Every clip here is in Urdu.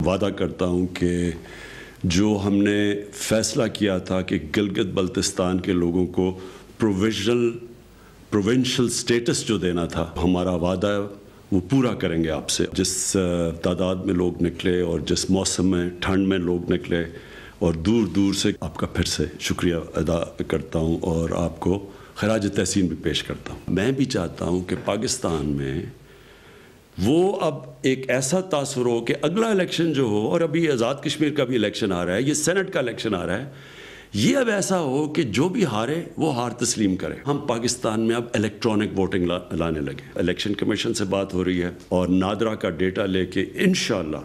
وعدہ کرتا ہوں کہ جو ہم نے فیصلہ کیا تھا کہ گلگت بلتستان کے لوگوں کو پروونشل سٹیٹس جو دینا تھا، ہمارا وعدہ وہ پورا کریں گے آپ سے. جس تعداد میں لوگ نکلے اور جس موسم میں ٹھنڈ میں لوگ نکلے اور دور دور سے، آپ کا پھر سے شکریہ ادا کرتا ہوں اور آپ کو خراج تحسین بھی پیش کرتا ہوں. میں بھی چاہتا ہوں کہ پاکستان میں وہ اب ایک ایسا تاثر ہو کہ اگلا الیکشن جو ہو، اور ابھی آزاد کشمیر کا بھی الیکشن آ رہا ہے، یہ سینٹ کا الیکشن آ رہا ہے، یہ اب ایسا ہو کہ جو بھی ہارے وہ ہار تسلیم کرے. ہم پاکستان میں اب الیکٹرانک ووٹنگ لانے لگے. الیکشن کمیشن سے بات ہو رہی ہے اور نادرا کا ڈیٹا لے کے انشاءاللہ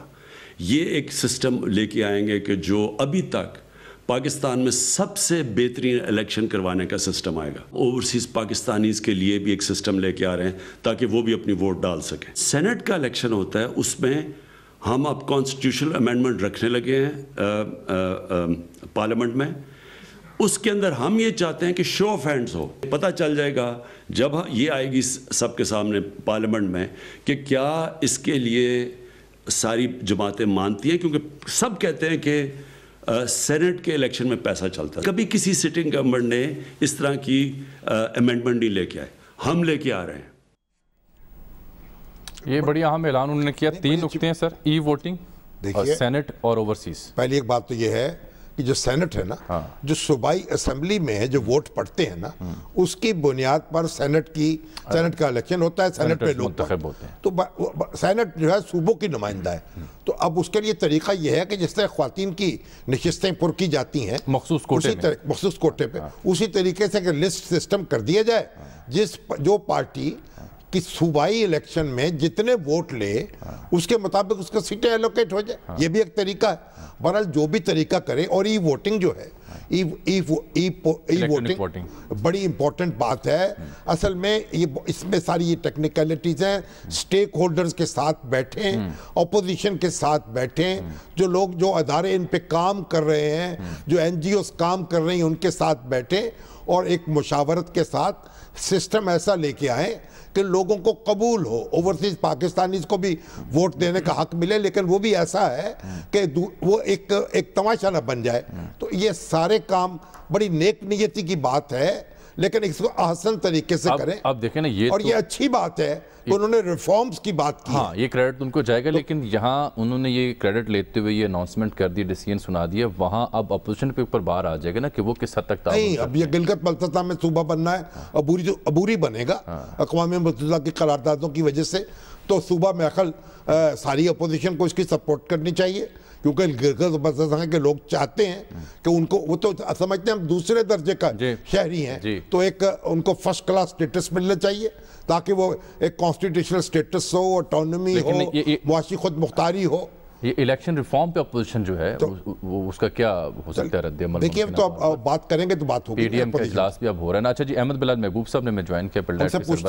یہ ایک سسٹم لے کے آئیں گے کہ جو ابھی تک پاکستان میں سب سے بہترین الیکشن کروانے کا سسٹم آئے گا. اوورسیز پاکستانیز کے لیے بھی ایک سسٹم لے کے آ رہے ہیں تاکہ وہ بھی اپنی ووٹ ڈال سکیں. سینٹ کا الیکشن ہوتا ہے، اس میں ہم اب کانسٹیٹیوشنل امینڈمنٹ رکھنے لگے ہیں پارلیمنٹ میں. اس کے اندر ہم یہ چاہتے ہیں کہ شو آف ہینڈز ہو. پتہ چل جائے گا جب یہ آئے گی سب کے سامنے پارلیمنٹ میں کہ کیا اس کے لیے ساری جماعتیں مانتی ہیں، کیونکہ سب کہتے ہیں کہ سینٹ کے الیکشن میں پیسہ چلتا ہے. کبھی کسی سٹنگ گورنمنٹ نے اس طرح کی امینڈمنٹ نہیں لے کے آئے، ہم لے کے آ رہے ہیں. یہ بڑی اہم اعلان انہوں نے کیا. 3 نکتے ہیں سر: ای ووٹنگ، سینٹ اور اوورسیز. پہلی ایک بات تو یہ ہے کہ جو سینٹ ہے نا، جو صوبائی اسمبلی میں ہے جو ووٹ پڑتے ہیں نا، اس کی بنیاد پر سینٹ کا الیکشن ہوتا ہے، سینٹ میں لوگ منتخب ہوتے ہیں. تو سینٹ جو ہے صوبوں کی نمائندہ ہے. تو اب اس کے لیے طریقہ یہ ہے کہ جس طرح خواتین کی نشستیں پر کی جاتی ہیں مخصوص کوٹے پہ، اسی طریقے سے کہ لسٹ سسٹم کر دیا جائے، جو پارٹی کہ صوبائی الیکشن میں جتنے ووٹ لے اس کے مطابق اس کا سیٹیں ایلوکیٹ ہو جائے. یہ بھی ایک طریقہ ہے. بہرحال جو بھی طریقہ کرے. اور ای ووٹنگ جو ہے، ای ووٹنگ بڑی امپورٹنٹ بات ہے. اصل میں اس میں ساری یہ ٹیکنیکلٹیز ہیں. سٹیک ہولڈرز کے ساتھ بیٹھیں، اپوزیشن کے ساتھ بیٹھیں، جو لوگ جو ادارے ان پہ کام کر رہے ہیں، جو این جی اوز کام کر رہے ہیں، ان کے ساتھ بیٹھیں اور ایک مشاورت کے ساتھ سسٹم ایسا لے کے آئیں کہ لوگوں کو قبول ہو. اوورسیز پاکستانیز کو بھی ووٹ دینے کا حق ملے، لیکن وہ بھی ایسا ہے کہ وہ ایک تماشا نہ بن جائے. تو یہ سارے کام بڑی نیک نیتی کی بات ہے، لیکن اس کو احسن طریقے سے کریں. اب دیکھیں نا، یہ اور یہ اچھی بات ہے کہ انہوں نے ریفارمز کی بات کی. ہاں، یہ کریڈٹ ان کو جائے گا، لیکن یہاں انہوں نے یہ کریڈٹ لیتے ہوئے یہ اناؤنسمنٹ کر دی، ڈیسیژن سنا دیا. وہاں اب اپوزیشن پہ اوپر بار آ جائے گا نا کہ وہ کس حد تک نہیں. اب یہ گلگت بلتستان میں صوبہ بننا ہے، عبوری بنے گا اقوام متحدہ کی قراردادوں کی وجہ سے. تو صوبہ میں عقل ساری اپوزیشن کو اس کی سپورٹ کرنی چاہیے، کیونکہ گلگت بلتستان کے لوگ چاہتے ہیں کہ ان کو، وہ تو سمجھتے ہیں ہم دوسرے درجے کا شہری ہیں، تو ایک ان کو فرسٹ کلاس سٹیٹس ملنا چاہیے تاکہ وہ ایک کانسٹیٹیوشنل سٹیٹس ہو، آٹونومی ہو، معاشی خود مختاری ہو. یہ الیکشن ریفارم پہ اپوزیشن جو ہے اس کا کیا ہو سکتا ہے رد عمل؟ دیکھیے تو اب بات کریں گے تو بات ہوگی. پی ڈی ایم کا اجلاس بھی اب ہو رہا ہے نا. اچھا جی، احمد بلال محبوب صاحب نے میں جوائن کیا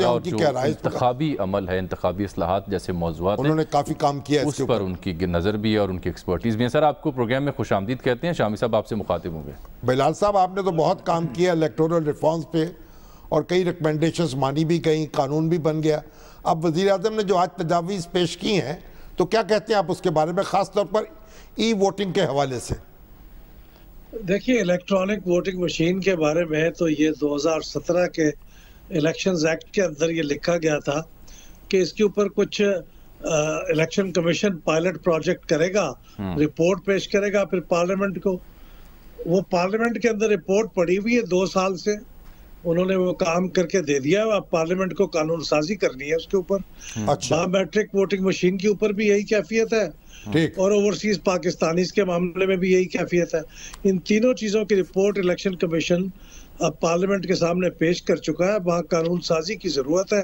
اور جو انتخابی عمل ہے، انتخابی اصلاحات جیسے موضوعات، انہوں نے کافی کام کیا ہے، اس پر ان کی نظر بھی ہے اور ان کی ایکسپرٹیز بھی ہے. سر، آپ کو پروگرام میں خوش آمدید کہتے ہیں. شامی صاحب آپ سے مخاطب ہوں گے. بلال صاحب، آپ نے تو بہت کام کیا الیکٹورل ریفارمز پہ، اور کئی ریکمنڈیشنز مانی بھی گئیں، قانون بھی بن گیا. اب وزیر اعظم نے جو آج تجاویز پیش کی ہیں، تو کیا کہتے ہیں آپ اس کے بارے میں، خاص طور پر ای ووٹنگ کے حوالے سے؟ دیکھیے، الیکٹرانک ووٹنگ مشین کے بارے میں تو یہ 2017 کے الیکشنز ایکٹ کے اندر یہ لکھا گیا تھا کہ اس کے اوپر کچھ الیکشن کمیشن پائلٹ پروجیکٹ کرے گا، رپورٹ پیش کرے گا پھر پارلیمنٹ کو. وہ پارلیمنٹ کے اندر رپورٹ پڑی ہوئی ہے 2 سال سے، انہوں نے وہ کام کر کے دے دیا. اب پارلیمنٹ کو قانون سازی کرنی ہے اس کے اوپر. با میٹرک ووٹنگ مشین کے اوپر بھی یہی کیفیت ہے، اور اوورسیز پاکستانیز کے معاملے میں بھی یہی کیفیت ہے. ان تینوں چیزوں کی رپورٹ الیکشن کمیشن اب پارلیمنٹ کے سامنے پیش کر چکا ہے. وہاں قانون سازی کی ضرورت ہے.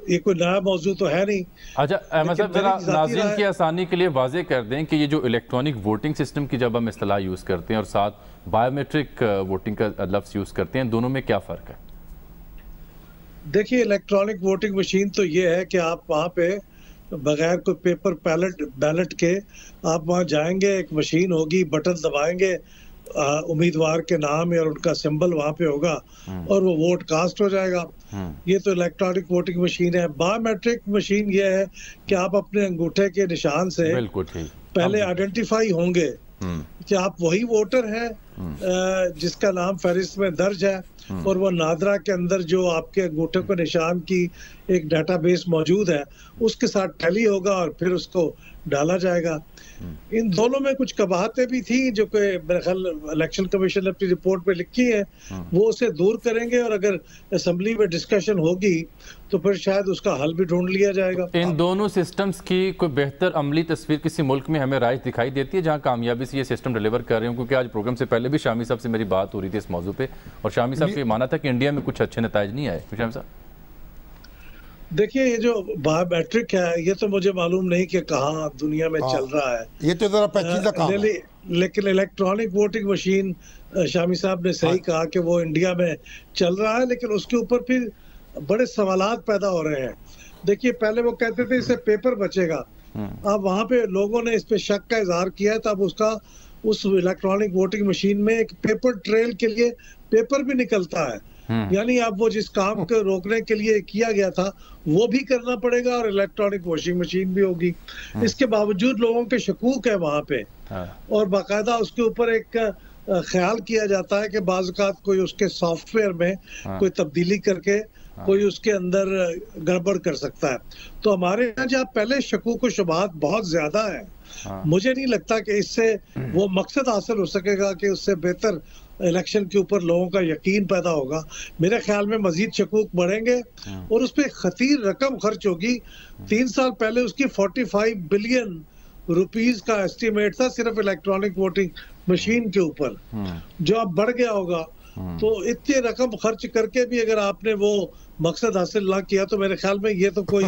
یہ کوئی نیا موضوع تو ہے نہیں. اچھا احمد صاحب، ذرا ناظرین کی آسانی کے لیے واضح کر دیں کہ یہ جو الیکٹرانک ووٹنگ سسٹم کی جب ہم اصطلاح یوز کرتے ہیں اور ساتھ بایو میٹرک ووٹنگ کا لفظ یوز کرتے ہیں، دونوں میں کیا فرق ہے؟ دیکھیے، الیکٹرانک ووٹنگ مشین تو یہ ہے کہ آپ وہاں پہ بغیر کوئی پیپر بیلٹ کے آپ وہاں جائیں گے، ایک مشین ہوگی، بٹن دبائیں گے، امیدوار کے نام اور ان کا سمبل وہاں پہ ہوگا اور وہ ووٹ کاسٹ ہو جائے گا. یہ تو الیکٹرانک ووٹنگ مشین ہے. بایومیٹرک مشین یہ ہے کہ آپ اپنے انگوٹھے کے نشان سے پہلے آئیڈینٹیفائی ہوں گے کہ آپ وہی ووٹر ہیں جس کا نام فہرست میں درج ہے, اور وہ نادرا کے اندر جو آپ کے انگوٹھے کو نشان کی ایک ڈیٹا بیس موجود ہے اس کے ساتھ ٹیلی ہوگا اور پھر اس کو ڈالا جائے گا. ان دونوں میں کچھ قباحتیں بھی تھیں جو کہ میرے خیال الیکشن کمیشن نے اپنی رپورٹ میں لکھی ہیں, وہ اسے دور کریں گے, اور اگر اسمبلی میں ڈسکشن ہوگی تو پھر شاید اس کا حل بھی ڈھونڈ لیا جائے گا. ان دونوں سسٹمز کی کوئی بہتر عملی تصویر کسی ملک میں ہمیں رائج دکھائی دیتی ہے جہاں کامیابی سے یہ سسٹم ڈیلیور کر رہے ہوں؟ کیونکہ آج پروگرام سے پہلے بھی شامی صاحب سے میری بات ہو رہی تھی اس موضوع پہ, اور شامی صاحب کا یہ مانا تھا کہ انڈیا میں کچھ اچھے نتائج نہیں آئے. شامی صاحب دیکھیے, یہ جو بایو میٹرک ہے یہ تو مجھے معلوم نہیں کہ کہاں دنیا میں چل رہا ہے, یہ تو ذرا پیچیدہ کام ہے. لیکن الیکٹرانک ووٹنگ مشین شامی صاحب نے صحیح کہا کہ وہ انڈیا میں چل رہا ہے, لیکن اس کے اوپر پھر بڑے سوالات پیدا ہو رہے ہیں. دیکھیے, پہلے وہ کہتے تھے اس سے پیپر بچے گا, اب وہاں پہ لوگوں نے اس پہ شک کا اظہار کیا ہے, تو اب اس الیکٹرانک ووٹنگ مشین میں ایک پیپر ٹریل کے لیے پیپر بھی نکلتا ہے. یعنی اب وہ جس کام کو روکنے کے لیے کیا گیا تھا وہ بھی کرنا پڑے گا, اور الیکٹرانک واشنگ مشین بھی ہوگی. اس کے باوجود لوگوں کے شکوک ہے وہاں پہ, اور باقاعدہ اس کے اوپر ایک خیال کیا جاتا ہے کہ بعض اوقات کوئی اس کے سافٹ ویئر میں کوئی تبدیلی کر کے کوئی اس کے اندر گڑبڑ کر سکتا ہے. تو ہمارے یہاں جہاں پہلے شکوک و شبہات بہت زیادہ ہیں, مجھے نہیں لگتا کہ اس سے وہ مقصد حاصل ہو سکے گا کہ اس سے بہتر الیکشن کے اوپر لوگوں کا یقین پیدا ہوگا. میرے خیال میں مزید شکوک بڑھیں گے, اور اس پہ خطیر رقم خرچ ہوگی. 3 سال پہلے اس کی 45 بلین روپیز کا ایسٹیمیٹ تھا صرف الیکٹرانک ووٹنگ مشین کے اوپر, جو اب بڑھ گیا ہوگا. تو اتنی رقم خرچ کر کے بھی اگر آپ نے وہ مقصد حاصل نہ کیا تو میرے خیال میں یہ تو کوئی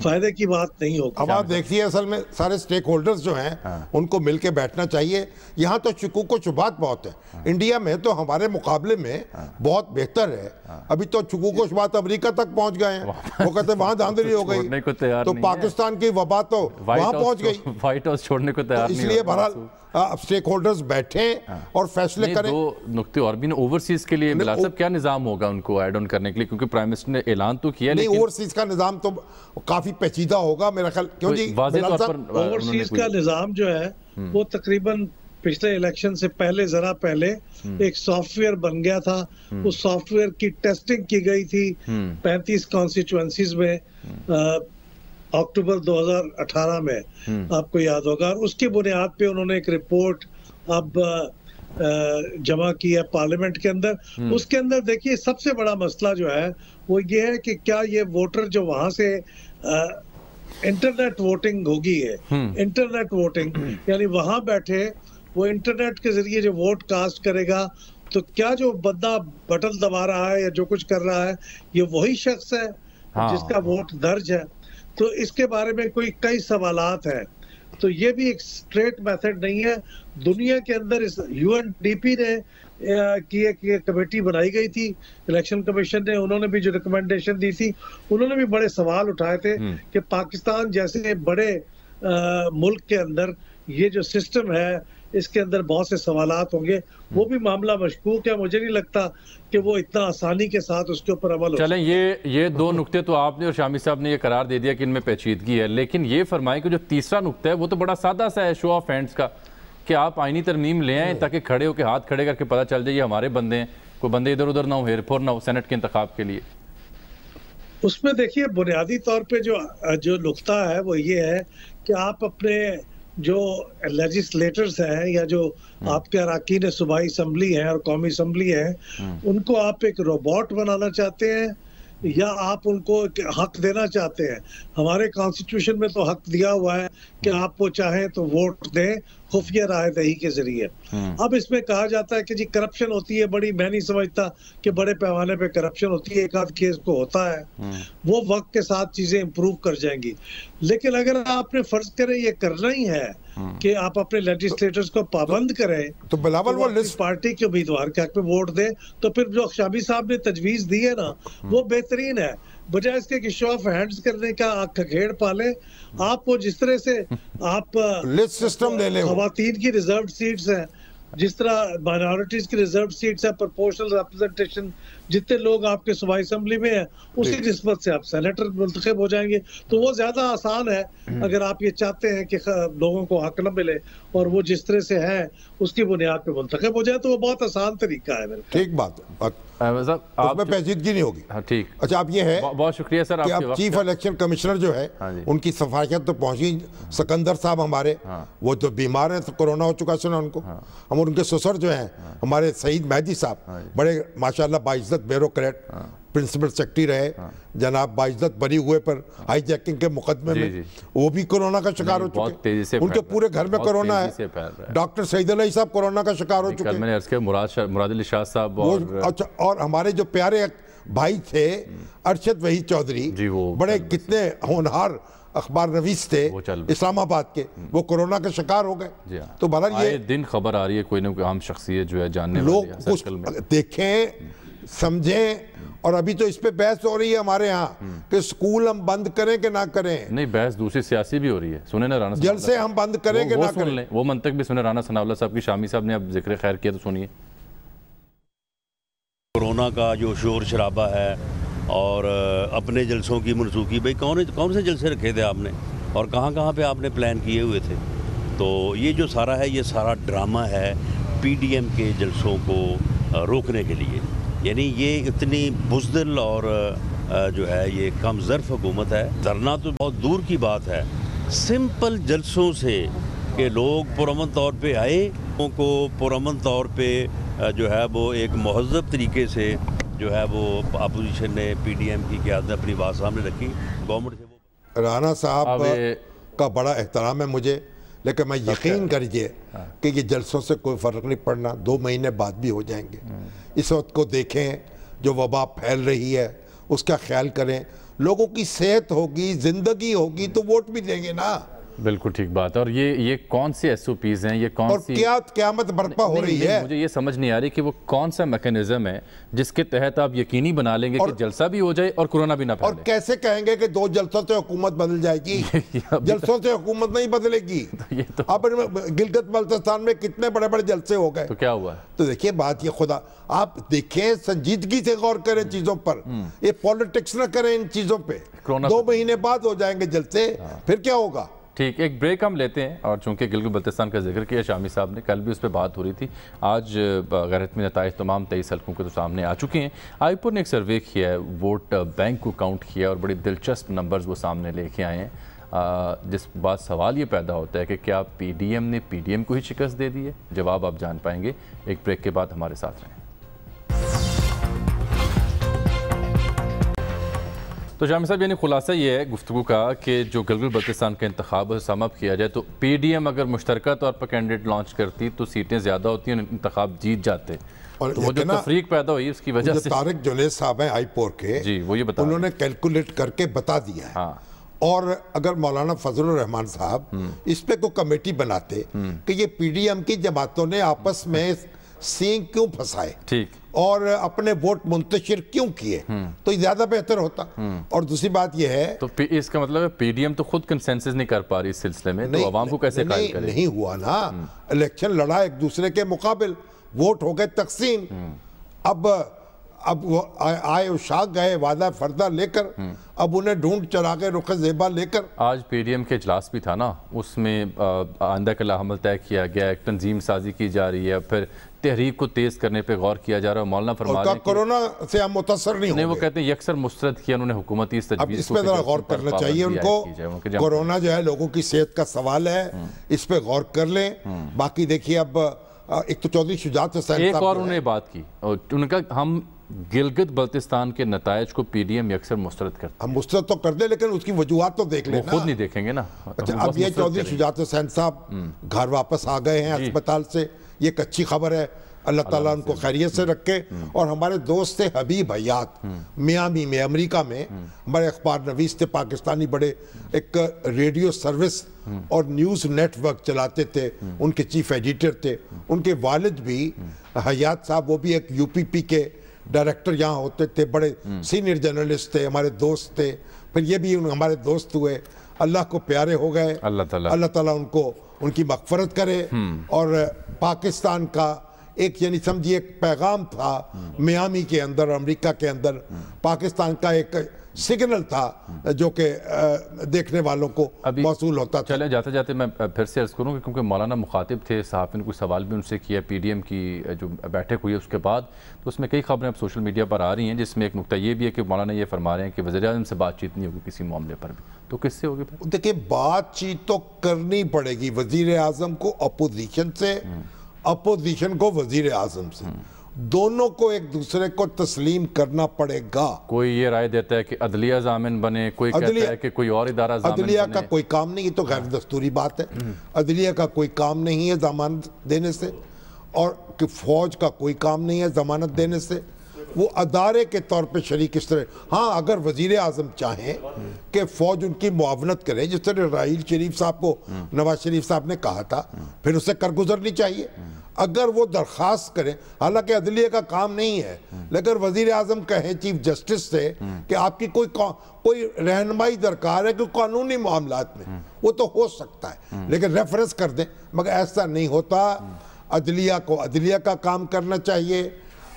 فائدے کی بات نہیں ہوگی. اب آپ دیکھیے, اصل میں سارے سٹیک ہولڈرز جو ہیں ان کو مل کے بیٹھنا چاہیے. یہاں تو شکوک و شبہات بہت ہیں. انڈیا میں تو ہمارے مقابلے میں بہت بہتر ہے. ابھی تو شکوک و شبہات امریکہ تک پہنچ گئے ہیں, وہ کہتے ہیں وہاں دھاندلی ہو گئی, تو پاکستان کی وبا تو وہاں پہنچ گئی. وائٹ ہاؤس چھوڑنے کو تیار نہیں. اس لیے بہرحال اب سٹیک ہولڈرز بیٹھیں اور فیصلے کریں. دو نکتے اور بھی اوورسیز کے لیے بلال صاحب کیا نظام ہوگا ان کو ایڈ آن کرنے کے لیے, کیونکہ پرائم منسٹر نے اعلان تو کیا, نہیں اوورسیز کا نظام تو کافی پیچیدہ ہوگا میرا خیال. کیوں جی اوورسیز کا نظام جو ہے وہ تقریباً پچھلے الیکشن سے پہلے ذرا پہلے ایک سافٹ ویئر بن گیا تھا. اس سافٹ ویئر کی ٹیسٹنگ کی گئی تھی 35 کانسٹیچوئنسیز میں اکتوبر 2018 میں, آپ کو یاد ہوگا. اور اس کی بنیاد پہ انہوں نے ایک رپورٹ اب جمع کی ہے پارلیمنٹ کے اندر. اس کے اندر دیکھیے سب سے بڑا مسئلہ جو ہے وہ یہ ہے کہ کیا یہ ووٹر جو وہاں سے انٹرنیٹ ووٹنگ ہوگی ہے, انٹرنیٹ ووٹنگ یعنی وہاں بیٹھے وہ انٹرنیٹ کے ذریعے جو ووٹ کاسٹ کرے گا, تو کیا جو بندہ بٹن دبا رہا ہے یا جو کچھ کر رہا ہے یہ وہی شخص ہے جس کا ووٹ درج ہے؟ تو اس کے بارے میں کئی سوالات ہیں. تو یہ بھی ایک اسٹریٹ میتھڈ نہیں ہے. دنیا کے اندر اس UNDP نے کی ایک کمیٹی بنائی گئی تھی الیکشن کمیشن نے, انہوں نے بھی جو ریکمنڈیشن دی تھی انہوں نے بھی بڑے سوال اٹھائے تھے کہ پاکستان جیسے بڑے ملک کے اندر یہ جو سسٹم ہے اس کے اندر بہت سے سوالات ہوں گے. وہ بھی معاملہ مشکوک ہے, مجھے نہیں لگتا کہ وہ اتنا آسانی کے ساتھ اس کے اوپر عمل ہو. چلیں یہ دو نکتے تو آپ نے اور شامی صاحب نے یہ قرار دے دیا کہ ان میں پیچیدگی ہے, لیکن یہ فرمائیں کہ جو تیسرا نکتہ ہے وہ تو بڑا سادہ سا ہے شو آف ہینڈز کا, کہ آپ آئینی ترمیم لے آئیں تاکہ کھڑے ہو کے ہاتھ کھڑے کر کے پتہ چل جائے یہ ہمارے بندے ہیں, کوئی بندے ادھر ادھر نہ ہو, ہیر پھور نہ ہو سینٹ کے انتخاب کے لیے. اس میں دیکھیے بنیادی طور پہ جو نکتہ ہے وہ یہ ہے کہ آپ اپنے جو لیجسلیٹرز ہیں یا جو آپ کے اراکین صوبائی اسمبلی ہیں اور قومی اسمبلی ہیں, ان کو آپ ایک روبوٹ بنانا چاہتے ہیں یا آپ ان کو حق دینا چاہتے ہیں؟ ہمارے کانسٹیٹیوشن میں تو حق دیا ہوا ہے کہ آپ وہ چاہیں تو ووٹ دیں خفیہ رائے دہی کے ذریعے. اب اس میں کہا جاتا ہے کہ جی کرپشن ہوتی ہے بڑی, میں نہیں سمجھتا کہ بڑے پیمانے پہ کرپشن ہوتی ہے, ایک آدھ کیس کو ہوتا ہے, وہ وقت کے ساتھ چیزیں امپروو کر جائیں گی. لیکن اگر آپ نے فرض کریں یہ کرنا ہی ہے کہ آپ اپنے لیجسلیٹرز کو پابند کریں تو بلاول وہ لسٹ پارٹی کے امیدوار کے حق میں ووٹ دیں, تو پھر جو شامی صاحب نے تجویز دی ہے نا وہ بہترین ہے, بجائے اس کے کہ شو آف ہینڈز کرنے کا کھکھیڑ پالے. آپ وہ جس طرح سے آپ لسٹ سسٹم لے لیں, خواتین کی ریزروڈ سیٹس ہیں جس طرح مائنورٹیز کی ریزرو سیٹس ہے پرپورشنل ریپرزنٹیشن جتنے لوگ آپ کے صوبائی اسمبلی میں ہیں اسی نسبت سے آپ سینیٹر منتخب ہو جائیں گے. تو وہ زیادہ آسان ہے اگر آپ یہ چاہتے ہیں کہ لوگوں کو حق نہ ملے اور وہ جس طرح سے ہے اس کی بنیاد پہ منتخب ہو جائے تو وہ بہت آسان طریقہ ہے. ٹھیک بات ہے, اس میں پیچیدگی نہیں ہوگی. ٹھیک. اچھا اب یہ ہے بہت شکریہ سر کہ اب چیف الیکشن کمیشنر جو ہے ان کی صفائیت تو پہنچی. سکندر صاحب ہمارے وہ تو بیمار ہیں, کورونا ہو چکا سنا ان کو. ہم ان کے سسر جو ہیں ہمارے سعید مہدی صاحب بڑے ماشاءاللہ باعزت بیوروکریٹ پرنسپل سیکرٹری رہے, جناب باعزت بری ہوئے پر ہائی جیکنگ کے مقدمے میں وہ بھی کورونا کا شکار ہو چکے, ان کے پورے گھر میں کورونا ہے. ڈاکٹر سعید علی صاحب کورونا کا شکار ہو چکے. میں نے عرض کیا مراد علی شاہ صاحب اور ہمارے جو پیارے بھائی تھے ارشد وحید چودھری, بڑے کتنے ہونہار اخبار نویس تھے اسلام آباد کے, وہ کورونا کا شکار ہو گئے. تو بہرحال یہ دن خبر آ رہی ہے کوئی نہ کوئی عام شخصیت جو ہے جاننے والی ہے, لوگ دیکھیں سمجھیں. اور ابھی تو اس پہ بحث ہو رہی ہے ہمارے ہاں کہ سکول ہم بند کریں کہ نہ کریں. نہیں, بحث دوسری سیاسی بھی ہو رہی ہے. سنیں نا رانا جلسے ہم بند کریں کہ نہ کریں, وہ منطق بھی سنیں. رانا ثناء اللہ صاحب کی شامی صاحب نے اب ذکر خیر کیا تو سنیے. کورونا کا جو شور شرابہ ہے اور اپنے جلسوں کی منسوخی, بھئی کون سے جلسے رکھے تھے آپ نے اور کہاں پہ آپ نے پلان کیے ہوئے تھے. تو یہ جو سارا ہے یہ سارا ڈرامہ ہے پی ڈی ایم کے جلسوں کو روکنے کے لیے. یعنی یہ اتنی بزدل اور جو ہے یہ کم ظرف حکومت ہے. دھرنا تو بہت دور کی بات ہے, سمپل جلسوں سے کہ لوگ پرامن طور پہ آئے, ان کو پرامن طور پہ جو ہے وہ ایک مہذب طریقے سے جو ہے وہ اپوزیشن نے پی ڈی ایم کی قیادت اپنی بات سامنے رکھی. گورنمنٹ سے وہ رانا صاحب کا بڑا احترام ہے مجھے, لیکن میں یقین کریے کہ یہ جلسوں سے کوئی فرق نہیں پڑنا. 2 مہینے بعد بھی ہو جائیں گے. اس وقت کو دیکھیں جو وبا پھیل رہی ہے اس کا خیال کریں. لوگوں کی صحت ہوگی, زندگی ہوگی تو ووٹ بھی دیں گے نا. بالکل ٹھیک بات ہے. اور یہ کون سی ایس او پیز ہیں, یہ کون سی اور کیا قیامت برپا ہو رہی ہے. مجھے یہ سمجھ نہیں آ رہی کہ وہ کون سا میکانزم ہے جس کے تحت آپ یقینی بنا لیں گے کہ جلسہ بھی ہو جائے اور کورونا بھی نہ پھیلے. اور کیسے کہیں گے کہ 2 جلسوں سے حکومت بدل جائے گی؟ جلسوں سے حکومت نہیں بدلے گی. اب گلگت بلتستان میں کتنے بڑے بڑے جلسے ہو گئے, تو کیا ہوا ہے؟ تو دیکھیے بات یہ, خدا آپ دیکھیں سنجیدگی سے غور کریں چیزوں پر, یہ پولیٹکس نہ کریں ان چیزوں پہ. 2 مہینے بعد ہو جائیں گے جلسے, پھر کیا ہوگا. ٹھیک, ایک بریک ہم لیتے ہیں. اور چونکہ گلگت بلتستان کا ذکر کیا شامی صاحب نے, کل بھی اس پہ بات ہو رہی تھی. آج غیر حتمی نتائج تمام 23 حلقوں کے تو سامنے آ چکے ہیں. آئی پور نے ایک سروے کیا ہے, ووٹ بینک کو کاؤنٹ کیا اور بڑی دلچسپ نمبرز وہ سامنے لے کے آئے ہیں. جس بات سوال یہ پیدا ہوتا ہے کہ کیا پی ڈی ایم نے پی ڈی ایم کو ہی شکست دے دی ہے؟ جواب آپ جان پائیں گے ایک بریک کے بعد. ہمارے ساتھ رہیں. تو شامی صاحب یعنی خلاصہ یہ ہے گفتگو کا کہ جو گلگت بلتستان کا انتخاب سم اپ کیا جائے تو پی ڈی ایم اگر مشترکہ طور پر کینڈیڈیٹ لانچ کرتی تو سیٹیں زیادہ ہوتی ہیں, انتخاب جیت جاتے. اور وہ جو تفریق پیدا ہوئی اس کی وجہ سے طارق جنید صاحب ہیں آئی پور کے, جی وہ یہ بتا انہوں نے کیلکولیٹ کر کے بتا دیا ہے. اور اگر مولانا فضل الرحمان صاحب اس پہ کوئی کمیٹی بناتے کہ یہ پی ڈی ایم کی جماعتوں نے آپس میں سینگ کیوں پھنسائے, ٹھیک, اور اپنے ووٹ منتشر کیوں کیے, تو یہ زیادہ بہتر ہوتا. اور دوسری بات یہ ہے تو اس کا مطلب ہے پی ڈی ایم تو خود کنسنسس نہیں کر پا رہی اس سلسلے میں, تو عوام کو کیسے قائل کرے؟ نہیں ہوا نا, الیکشن لڑا ایک دوسرے کے مقابل, ووٹ ہو گئے تقسیم. اب وہ آئے اشاق گئے وعدہ فردہ لے کر, اب انہیں ڈھونڈ چراغے رخ زیبا لے کر. آج پی ڈی ایم کے اجلاس بھی تھا نا, اس میں آئندہ کا عمل طے کیا گیا, ایک تنظیم سازی کی جا رہی ہے, پھر تحریک کو تیز کرنے پہ غور کیا جا رہا ہے. مولانا فرما رہے ہیں کورونا سے ہم متاثر نہیں ہوں گے. وہ کہتے ہیں یکسر مسترد کیا انہوں نے حکومتی اس تجویز کو. اب اس پہ ذرا غور کرنا چاہیے ان کو. کورونا جو ہے لوگوں کی صحت کا سوال ہے, اس پہ غور کر لیں. باقی دیکھیے اب ایک تو چودھری شجاعت حسین ایک اور انہوں نے بات کی, انہوں نے کہا ہم گلگت بلتستان کے نتائج کو پی ڈی ایم یکسر مسترد کرتے. ہم مسترد تو کر دیں لیکن اس کی وجوہات تو دیکھ لیں. وہ خود نہیں دیکھیں گے نا. اچھا اب یہ چودھری شجاعت حسین صاحب گھر واپس آ گئے ہیں ہسپتال سے, یہ ایک اچھی خبر ہے. اللہ تعالیٰ ان کو خیریت سے رکھے. اور ہمارے دوست تھے حبیب حیات میامی میں, امریکہ میں, ہمارے اخبار نویس تھے, پاکستانی, بڑے ایک ریڈیو سروس اور نیوز نیٹ ورک چلاتے تھے, ان کے چیف ایڈیٹر تھے. ان کے والد بھی حیات صاحب, وہ بھی ایک یو پی پی کے ڈائریکٹر یہاں ہوتے تھے, بڑے سینئر جرنلسٹ تھے, ہمارے دوست تھے. پھر یہ بھی ہمارے دوست ہوئے اللہ کو پیارے ہو گئے. اللہ تعالیٰ ان کو ان کی مغفرت کرے. اور پاکستان کا ایک یعنی سمجھیے ایک پیغام تھا میامی کے اندر, امریکہ کے اندر, پاکستان کا ایک سگنل تھا جو کہ دیکھنے والوں کو موصول ہوتا تھا. چلے جاتے جاتے میں پھر سے عرض کروں کہ کیونکہ مولانا مخاطب تھے, صحافی نے کوئی سوال بھی ان سے کیا پی ڈی ایم کی جو بیٹھک ہوئی ہے اس کے بعد, تو اس میں کئی خبریں اب سوشل میڈیا پر آ رہی ہیں جس میں ایک نقطہ یہ بھی ہے کہ مولانا یہ فرما رہے ہیں کہ وزیر اعظم سے بات چیت نہیں ہوگی کسی معاملے پر بھی. تو کس سے ہوگی پھر؟ دیکھیں بات چیت تو کرنی پڑے گی وزیر اعظم کو اپوزیشن سے, اپوزیشن کو وزیر اعظم سے, دونوں کو ایک دوسرے کو تسلیم کرنا پڑے گا. کوئی یہ رائے دیتا ہے کہ عدلیہ ضامن بنے, کوئی کہتا ہے کہ کوئی اور ادارہ ضامن بنے. عدلیہ کا کوئی کام نہیں, یہ تو غیر دستوری بات ہے. عدلیہ کا کوئی کام نہیں ہے ضمانت دینے سے, اور کہ فوج کا کوئی کام نہیں ہے ضمانت دینے سے. وہ ادارے کے طور پہ شریک اس طرح. ہاں اگر وزیر اعظم چاہیں کہ فوج ان کی معاونت کرے, جس طرح راحیل شریف صاحب کو نواز شریف صاحب نے کہا تھا, پھر اسے کرگزرنی چاہیے. اگر وہ درخواست کریں, حالانکہ عدلیہ کا کام نہیں ہے, لیکن وزیر اعظم کہیں چیف جسٹس سے کہ آپ کی کوئی رہنمائی درکار ہے کہ قانونی معاملات میں, وہ تو ہو سکتا ہے, لیکن ریفرنس کر دیں. مگر ایسا نہیں ہوتا. عدلیہ کو عدلیہ کا کام کرنا چاہیے,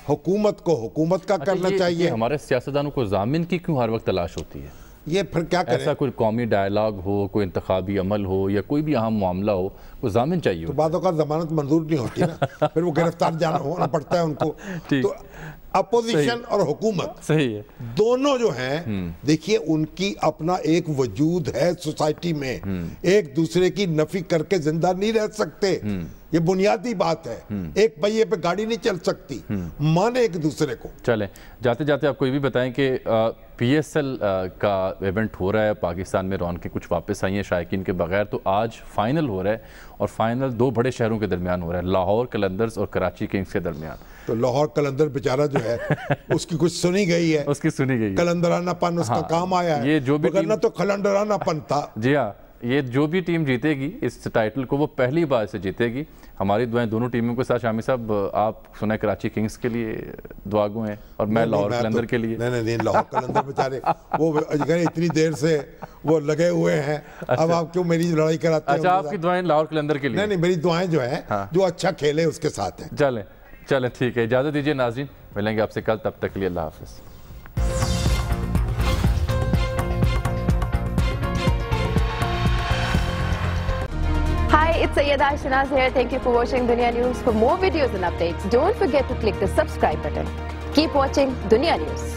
حکومت کو حکومت کا کرنا چاہیے. ہمارے سیاستدانوں کو ضامن کی کیوں ہر وقت تلاش ہوتی ہے؟ یہ پھر کیا کریں؟ ایسا کوئی قومی ڈائیلاگ ہو, کوئی انتخابی عمل ہو, یا کوئی بھی اہم معاملہ ہو, وہ ضامن چاہیے. تو بعض اوقات ضمانت منظور نہیں ہوتی نا, پھر وہ گرفتار جانا ہونا پڑتا ہے ان کو. تو اپوزیشن اور حکومت صحیح ہے, دونوں جو ہیں, دیکھیے ان کی اپنا ایک وجود ہے سوسائٹی میں, ایک دوسرے کی نفی کر کے زندہ نہیں رہ سکتے. یہ بنیادی بات ہے. ایک پہیے پہ گاڑی نہیں چل سکتی, مانے ایک دوسرے کو. چلیں جاتے جاتے آپ کو یہ بھی بتائیں کہ پی ایس ایل کا ایونٹ ہو رہا ہے پاکستان میں, رونقیں کچھ واپس آئی ہیں شائقین کے بغیر. تو آج فائنل ہو رہا ہے, اور فائنل دو بڑے شہروں کے درمیان ہو رہا ہے, لاہور قلندرز اور کراچی کنگز کے درمیان. تو لاہور قلندر بیچارہ جو ہے اس کی کچھ سنی گئی ہے, اس کی سنی گئی, قلندرانہ پن اس کا کام آیا ہے. یہ جو بھی ٹیم تو قلندرانہ پن تھا. جی ہاں, یہ جو بھی ٹیم جیتے گی اس ٹائٹل کو وہ پہلی بار سے جیتے گی. ہماری دعائیں دونوں ٹیموں کے ساتھ. شامی صاحب آپ سنیں کراچی کنگز کے لیے دعا گو ہیں, اور میں لاہور قلندر کے لیے. نہیں لاہور قلندر بیچارے وہ اتنی دیر سے وہ لگے ہوئے ہیں, اب آپ کیوں میری لڑائی کراتے ہیں؟ اچھا آپ کی دعائیں لاہور قلندر کے لیے؟ نہیں میری دعائیں جو ہیں جو اچھا کھیلے اس کے ساتھ ہیں. چلیں ٹھیک ہے, اجازت دیجیے ناظرین, ملیں گے آپ سے کل, تب تک کے لیے اللہ حافظ. Hi, it's Sayyeda Shanaz here. Thank you for watching Dunya News. For more videos and updates, don't forget to click the subscribe button. Keep watching Dunya News.